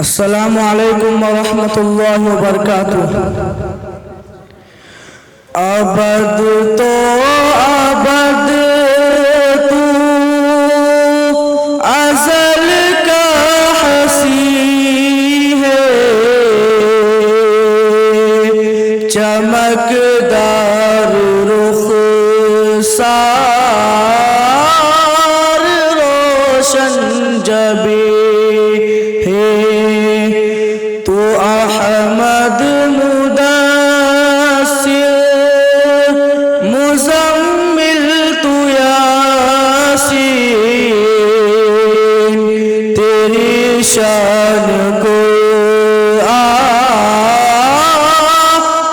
السلام علیکم ورحمۃ اللہ وبرکاتہ۔ ابد تو ابد تو ازل کا ہنسی ہے، چمکدار رخسار روشن جبیں ہے، تو احمد مدثر مزمل تو یاسین، تیری شان کو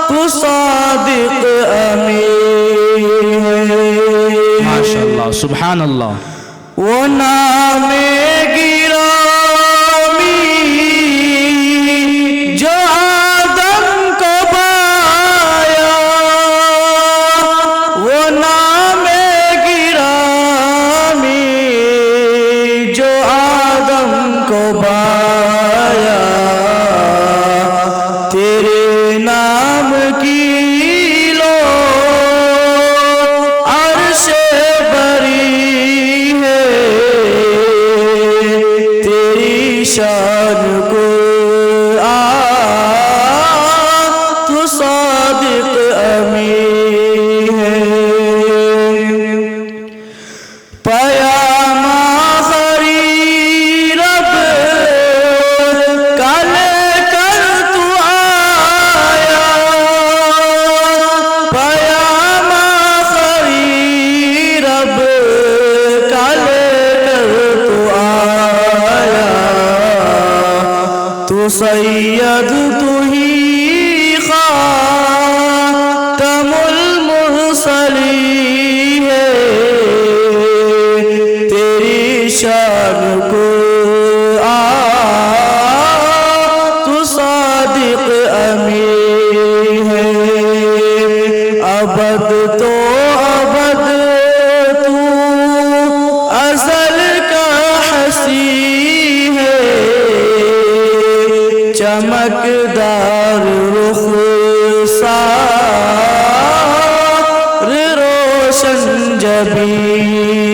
تو صادق امین ہے۔ ماشاءاللہ، سبحان اللہ۔ وہ نام گرامی جو آدم کو بایا، وہ نام گرامی جو آدم کو بایا، تیرے نام کی لو عرش بری ہے، تیری شان کو تو صادق امین ہے۔ پیام آخری رب کا لے کر تو آیا، پیام آخری رب کا لے کر تو آیا، تو سید تو ہی خاتم المرسلین ہے، تیری شان کو تو صادق امین ہے۔ ابد تو ابد تو ازل کا ہنسی ہے، چمکدار رخسار روشن جبیں